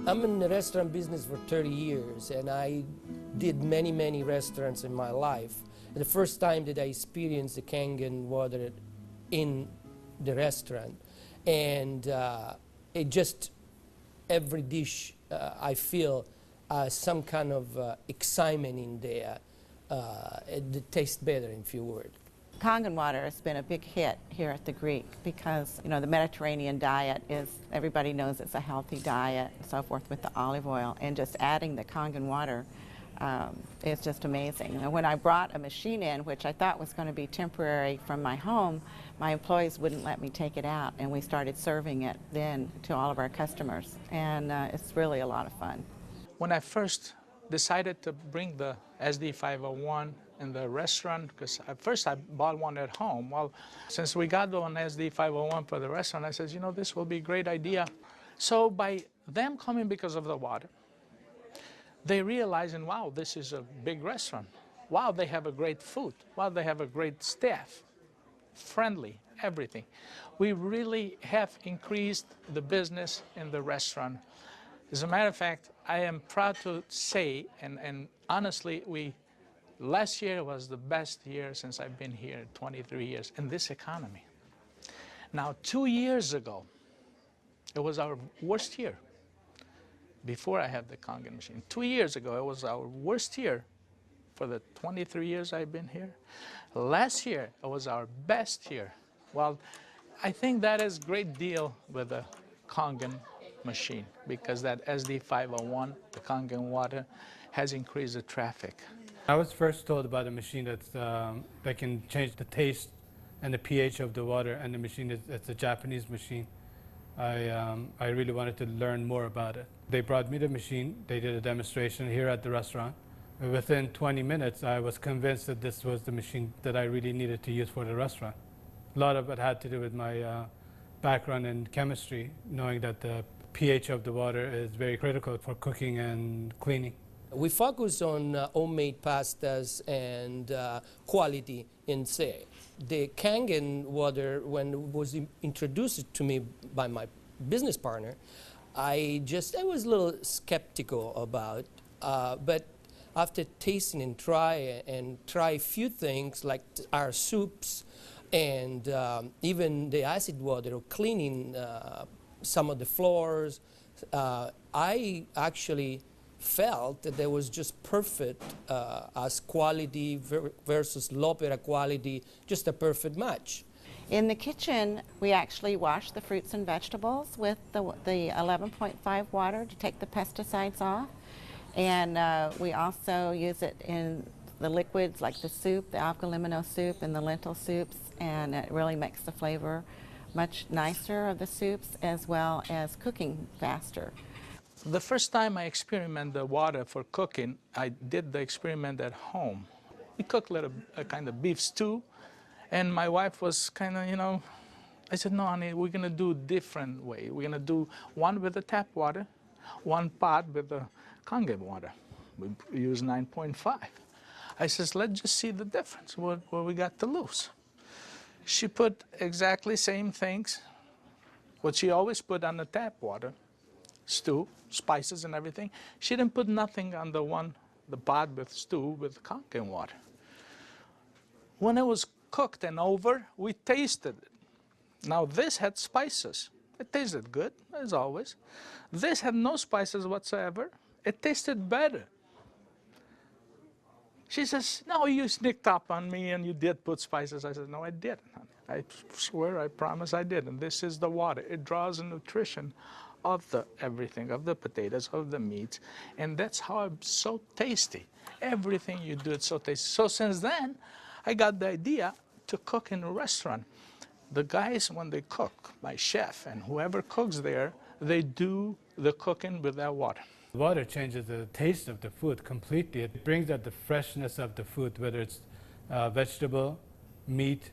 I'm in the restaurant business for 30 years, and I did many restaurants in my life. And the first time that I experienced the Kangen water in the restaurant, and it just, every dish I feel some kind of excitement in there. It tastes better, in few words. Kangen water has been a big hit here at the Greek because, you know, the Mediterranean diet is, everybody knows it's a healthy diet and so forth with the olive oil, and just adding the Kangen water is just amazing. And when I brought a machine in, which I thought was going to be temporary from my home, my employees wouldn't let me take it out, and we started serving it then to all of our customers, and it's really a lot of fun. When I first decided to bring the SD501 in the restaurant, because at first I bought one at home. Well, since we got one SD501 for the restaurant, I said, you know, this will be a great idea. So by them coming because of the water, they realizing, wow, this is a big restaurant. Wow, they have a great food. Wow, they have a great staff, friendly, everything. We really have increased the business in the restaurant. As a matter of fact, I am proud to say, and honestly, last year was the best year since I've been here, 23 years, in this economy. Now, 2 years ago, it was our worst year. Before I had the Kangen machine. 2 years ago, it was our worst year for the 23 years I've been here. Last year, it was our best year. Well, I think that is a great deal with the Kangen machine, because that SD501, the Kangen water, has increased the traffic. I was first told about a machine that can change the taste and the pH of the water, and the machine it's a Japanese machine. I really wanted to learn more about it. They brought me the machine, they did a demonstration here at the restaurant. Within 20 minutes, I was convinced that this was the machine that I really needed to use for the restaurant. A lot of it had to do with my background in chemistry, knowing that the pH of the water is very critical for cooking and cleaning. We focus on homemade pastas and quality in say. The Kangen water, when it was introduced to me by my business partner, I was a little skeptical about, but after tasting and try a few things like our soups and even the acid water, cleaning some of the floors, I actually felt that there was just perfect as quality versus L'Opera quality, just a perfect match. In the kitchen, we actually wash the fruits and vegetables with the 11.5 water to take the pesticides off. And we also use it in the liquids like the soup, the algalimino soup and the lentil soups, and it really makes the flavor much nicer of the soups, as well as cooking faster. The first time I experimented the water for cooking, I did the experiment at home. We cooked a kind of beef stew, and my wife was kind of, you know, I said, no, honey, we're going to do a different way. We're going to do one with the tap water, one pot with the Kangen water. We use 9.5. I says, let's just see the difference, what we got to lose. She put exactly same things, what she always put on the tap water, stew, spices and everything. She didn't put nothing on the pot with stew with Kangen water. When it was cooked and over, we tasted it. Now this had spices. It tasted good, as always. This had no spices whatsoever. It tasted better. She says, no, you sneaked up on me and you did put spices. I said, no, I didn't, honey. I swear, I promise I did. And this is the water. It draws the nutrition of the everything, of the potatoes, of the meats. And that's how it's so tasty. Everything you do, it's so tasty. So since then, I got the idea to cook in a restaurant. The guys, when they cook, my chef and whoever cooks there, they do the cooking with that water. Water changes the taste of the food completely. It brings out the freshness of the food, whether it's vegetable, meat.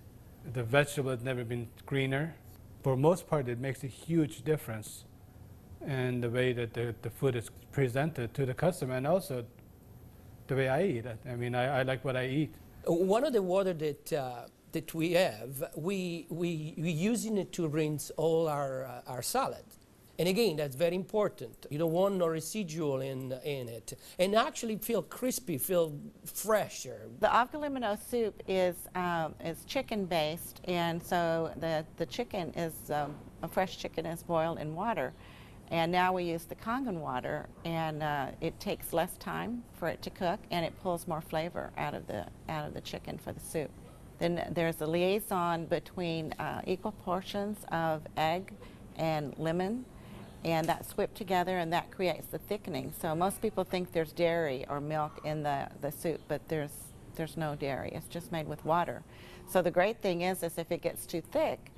The vegetable has never been greener. For most part, it makes a huge difference in the way that the food is presented to the customer, and also the way I eat it. I mean, I like what I eat. One of the water that we have, we using it to rinse all our salad. And again, that's very important. You don't want no residual in it. And actually feel crispy, feel fresher. The avgalimino soup is chicken-based, and so the chicken is, a fresh chicken is boiled in water. And now we use the Kangen water, and it takes less time for it to cook, and it pulls more flavor out of the chicken for the soup. Then there's a liaison between equal portions of egg and lemon, and that's whipped together, and that creates the thickening. So most people think there's dairy or milk in the soup, but there's no dairy. It's just made with water. So the great thing is if it gets too thick,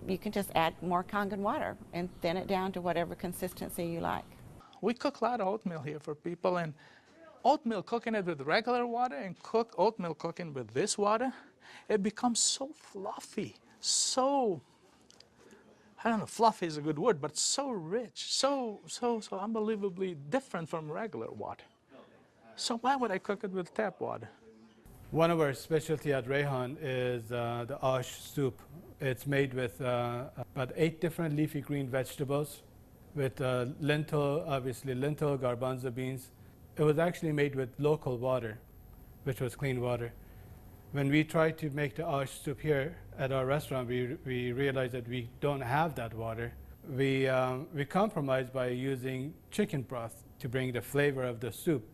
you can just add more Kangen water and thin it down to whatever consistency you like. We cook a lot of oatmeal here for people, and oatmeal, cooking it with regular water and oatmeal cooking with this water, it becomes so fluffy, so, I don't know, fluffy is a good word, but so rich, so unbelievably different from regular water. So why would I cook it with tap water? One of our specialty at Rayhan is the ash soup. It's made with about 8 different leafy green vegetables, with lentil, obviously lentil, garbanzo beans. It was actually made with local water, which was clean water. When we tried to make the ash soup here at our restaurant, we realized that we don't have that water. We compromised by using chicken broth to bring the flavor of the soup.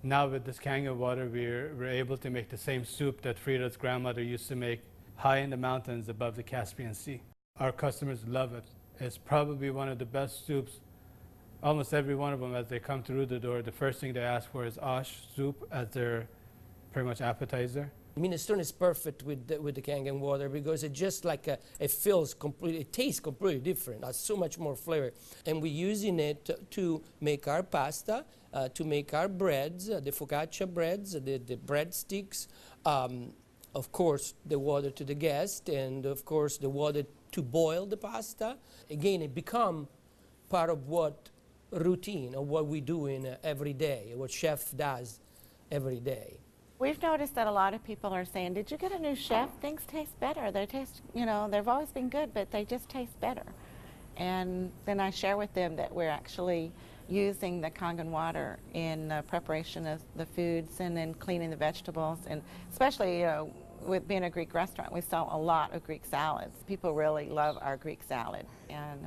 Now with this Kangen water, we're able to make the same soup that Frida's grandmother used to make high in the mountains above the Caspian Sea. Our customers love it. It's probably one of the best soups. Almost every one of them, as they come through the door, the first thing they ask for is ash soup as their pretty much appetizer. Minestrone is perfect with the Kangen water because it just like it feels completely, it tastes completely different. Has so much more flavor, and we're using it to make our pasta, to make our breads, the focaccia breads, the breadsticks. Of course, the water to the guest, and of course the water to boil the pasta. Again, it become part of what routine of what we do in every day, what chef does every day. We've noticed that a lot of people are saying, did you get a new chef? Things taste better. They taste, you know, they've always been good, but they just taste better. And then I share with them that we're actually using the Kangen water in preparation of the foods and in cleaning the vegetables. And especially, you know, with being a Greek restaurant, we sell a lot of Greek salads. People really love our Greek salad, and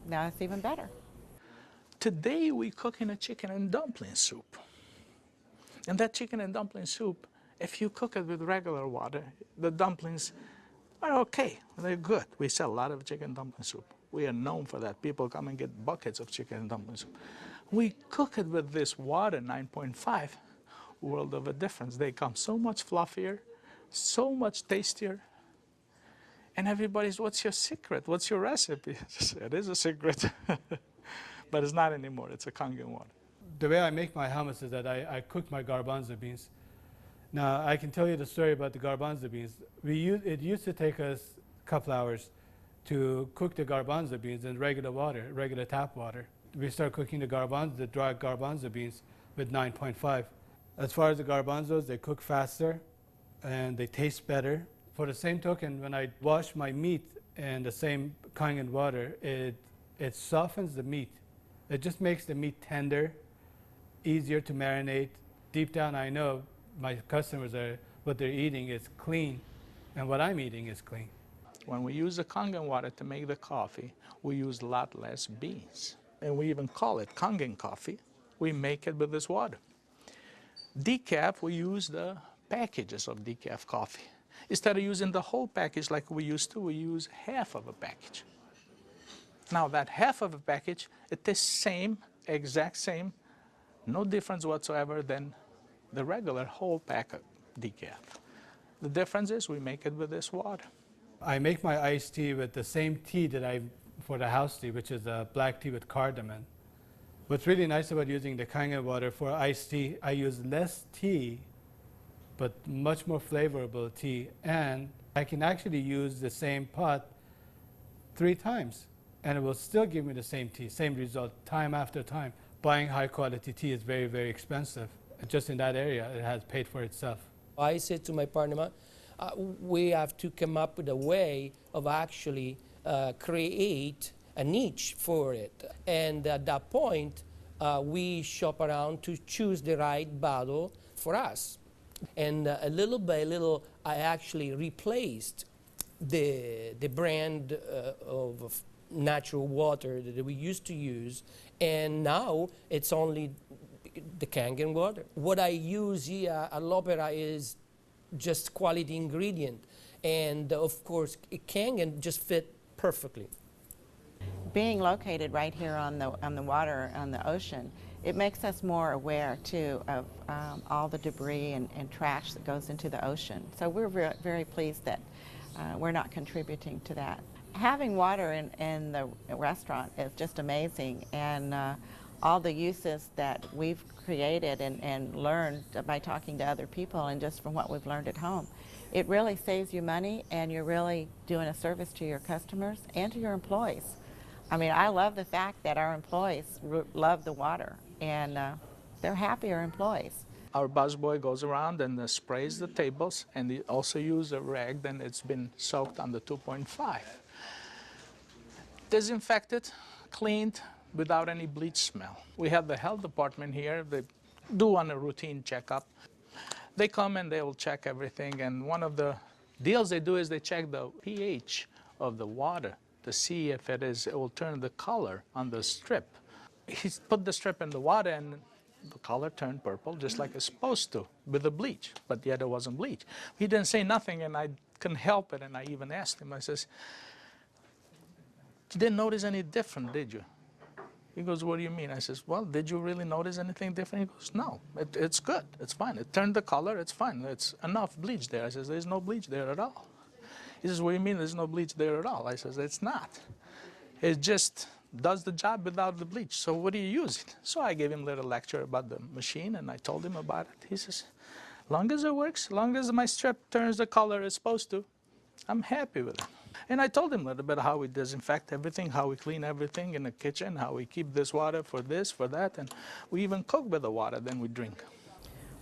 now it's even better. Today we're cooking a chicken and dumpling soup. And that chicken and dumpling soup, if you cook it with regular water, the dumplings are okay. They're good. We sell a lot of chicken dumpling soup. We are known for that. People come and get buckets of chicken and dumpling soup. We cook it with this water, 9.5, world of a difference. They come so much fluffier, so much tastier. And everybody's, what's your secret? What's your recipe? It is a secret, but it's not anymore. It's a Kangen water. The way I make my hummus is that I cook my garbanzo beans. Now, I can tell you the story about the garbanzo beans. It used to take us a couple hours to cook the garbanzo beans in regular water, regular tap water. We start cooking the dry garbanzo beans with 9.5. As far as the garbanzos, they cook faster and they taste better. For the same token, when I wash my meat in the same Kangen water, it softens the meat. It just makes the meat tender, easier to marinate. Deep down, I know my customers what they're eating is clean, and what I'm eating is clean. When we use the Kangen water to make the coffee, we use a lot less beans. And we even call it Kangen coffee. We make it with this water. Decaf, we use the packages of decaf coffee. Instead of using the whole package like we used to, we use half of a package. Now that half of a package, it is same, exact same, no difference whatsoever than the regular whole pack of decaf. The difference is we make it with this water. I make my iced tea with the same tea that for the house tea, which is a black tea with cardamom. What's really nice about using the Kangen water for iced tea, I use less tea, but much more flavorful tea, and I can actually use the same pot 3 times, and it will still give me the same tea, same result, time after time. Buying high quality tea is very, very expensive. Just in that area, it has paid for itself. I said to my partner, we have to come up with a way of actually create a niche for it. And at that point, we shop around to choose the right bottle for us. And little by little, I actually replaced the brand of natural water that we used to use, and now it's only the Kangen water. What I use here at L'Opera is just quality ingredient, and of course, Kangen just fit perfectly. Being located right here on the water, on the ocean, it makes us more aware too of all the debris and trash that goes into the ocean. So we're very pleased that we're not contributing to that. Having water in the restaurant is just amazing, and all the uses that we've created and learned by talking to other people and just from what we've learned at home, it really saves you money, and you're really doing a service to your customers and to your employees. I mean, I love the fact that our employees love the water, and they're happier employees. Our busboy goes around and sprays the tables, and they also use a rag, then it's been soaked on the 2.5. Disinfected, cleaned, without any bleach smell. We have the health department here. They do on a routine checkup. They come and they will check everything, and one of the deals they do is they check the pH of the water to see if it will turn the color on the strip. He put the strip in the water, and the color turned purple just like it's supposed to with the bleach, but yet it wasn't bleach. He didn't say nothing, and I couldn't help it, and I even asked him, I says, "You didn't notice any different, did you?" He goes, "What do you mean?" I says, "Well, did you really notice anything different?" He goes, "No, it's good, it's fine. It turned the color, it's fine. It's enough bleach there." I says, "There's no bleach there at all." He says, "What do you mean there's no bleach there at all?" I says, "It's not. It just does the job without the bleach. So what do you use it?" So I gave him a little lecture about the machine, and I told him about it. He says, "Long as it works, long as my strip turns the color it's supposed to, I'm happy with it." And I told him a little bit how we disinfect everything, how we clean everything in the kitchen, how we keep this water for this, for that, and we even cook with the water, then we drink.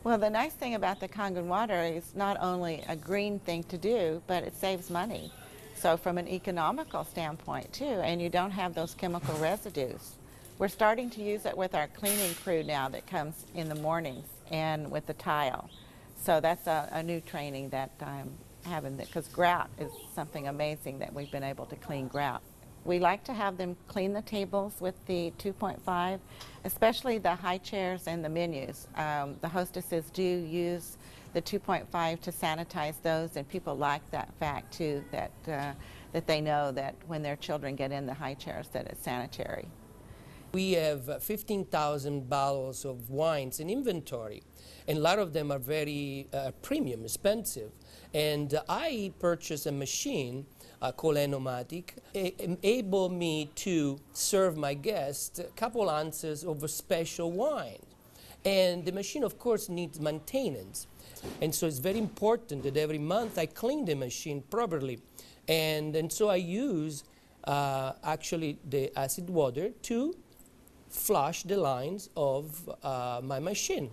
Well, the nice thing about the Kangen water is not only a green thing to do, but it saves money. So from an economical standpoint too, and you don't have those chemical residues. We're starting to use it with our cleaning crew now that comes in the mornings and with the tile. So that's a new training that I'm having, because grout is something amazing that we've been able to clean grout. We like to have them clean the tables with the 2.5, especially the high chairs and the menus. The hostesses do use the 2.5 to sanitize those, and people like that fact too, that they know that when their children get in the high chairs that it's sanitary. We have 15,000 bottles of wines in inventory, and a lot of them are very premium, expensive. And I purchased a machine called Enomatic, enable me to serve my guests a couple ounces of a special wine. And the machine, of course, needs maintenance. And so it's very important that every month I clean the machine properly. And so I use actually the acid water to flush the lines of my machine.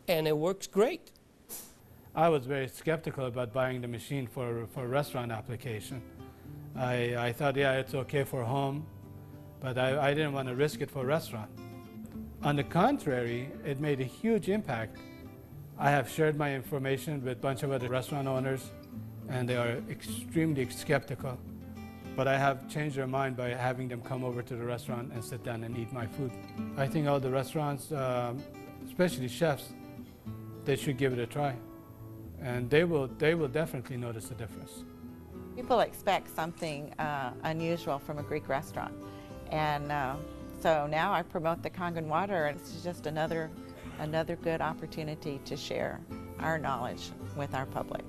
And it works great. I was very skeptical about buying the machine for restaurant application. I thought, yeah, it's okay for home, but I didn't want to risk it for restaurant. On the contrary, it made a huge impact. I have shared my information with a bunch of other restaurant owners, and they are extremely skeptical. But I have changed their mind by having them come over to the restaurant and sit down and eat my food. I think all the restaurants, especially chefs, they should give it a try. And they will definitely notice the difference. People expect something unusual from a Greek restaurant. And so now I promote the Kangen water, and it's just another good opportunity to share our knowledge with our public.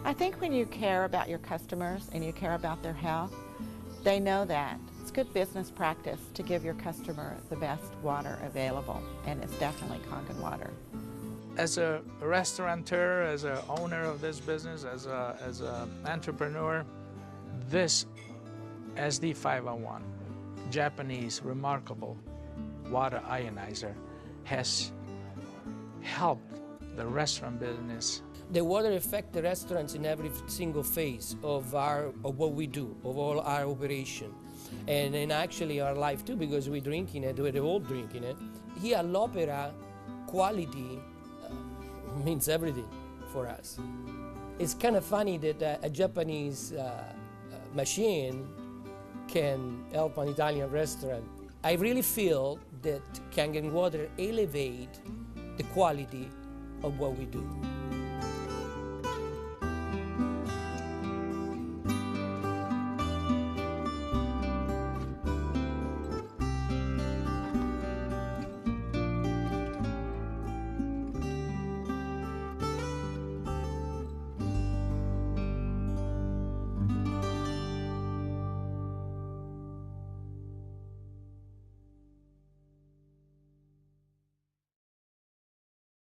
I think when you care about your customers and you care about their health, they know that. It's good business practice to give your customer the best water available, and it's definitely Kangen water. As a restaurateur, as an owner of this business, as an entrepreneur, this SD501, Japanese remarkable water ionizer, has helped the restaurant business. The water affects the restaurants in every single phase of what we do, of all our operation, and actually our life too, because we're drinking it, we're all drinking it. Here at l'Opera, quality means everything for us. It's kind of funny that a Japanese machine can help an Italian restaurant. I really feel that Kangen water elevate the quality of what we do.